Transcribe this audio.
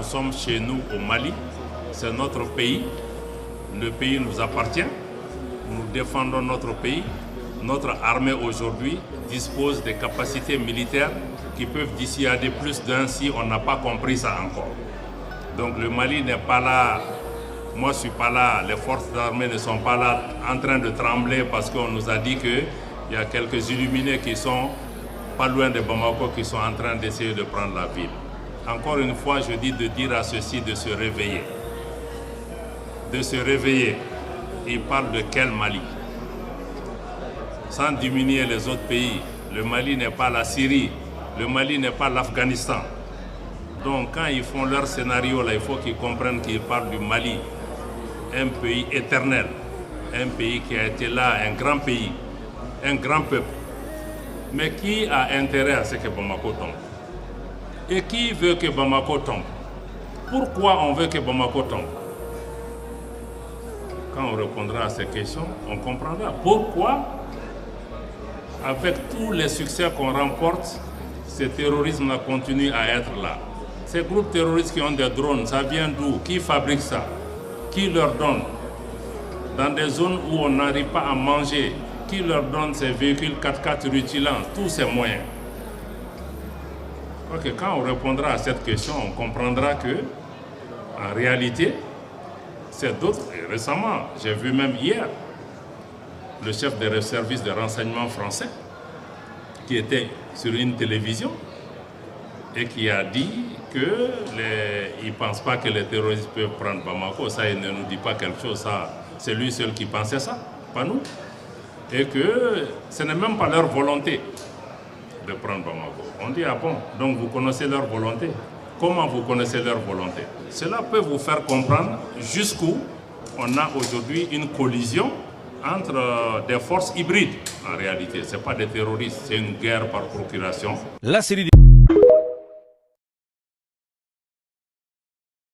nous sommes chez nous au Mali, c'est notre pays, le pays nous appartient, nous défendons notre pays. Notre armée aujourd'hui dispose des capacités militaires qui peuvent dissuader plus d'un si on n'a pas compris ça encore. Donc le Mali n'est pas là, moi je ne suis pas là, les forces armées ne sont pas là en train de trembler parce qu'on nous a dit qu'il y a quelques illuminés qui sont pas loin de Bamako qui sont en train d'essayer de prendre la ville. Encore une fois, je dis de dire à ceux-ci de se réveiller. De se réveiller. Ils parlent de quel Mali? Sans diminuer les autres pays. Le Mali n'est pas la Syrie. Le Mali n'est pas l'Afghanistan. Donc quand ils font leur scénario, là, il faut qu'ils comprennent qu'ils parlent du Mali. Un pays éternel. Un pays qui a été là, un grand pays. Un grand peuple. Mais qui a intérêt à ce que Bamako tombe? Et qui veut que Bamako tombe? Pourquoi on veut que Bamako tombe? Quand on répondra à ces questions, on comprendra pourquoi, avec tous les succès qu'on remporte, ce terrorisme continue à être là. Ces groupes terroristes qui ont des drones, ça vient d'où? Qui fabrique ça? Qui leur donne? Dans des zones où on n'arrive pas à manger, qui leur donne ces véhicules 4x4 rutilant, tous ces moyens? Okay, quand on répondra à cette question, on comprendra que, en réalité, c'est d'autres. Et récemment, j'ai vu même hier, le chef des services de renseignement français, qui était sur une télévision, et qui a dit qu'il ne pense pas que les terroristes peuvent prendre Bamako. Ça, il ne nous dit pas quelque chose, ça, c'est lui seul qui pensait ça, pas nous. Et que ce n'est même pas leur volonté de prendre Bamako. On dit, ah bon, donc vous connaissez leur volonté. Comment vous connaissez leur volonté? Cela peut vous faire comprendre jusqu'où on a aujourd'hui une collision entre des forces hybrides. En réalité, ce n'est pas des terroristes, c'est une guerre par procuration. La série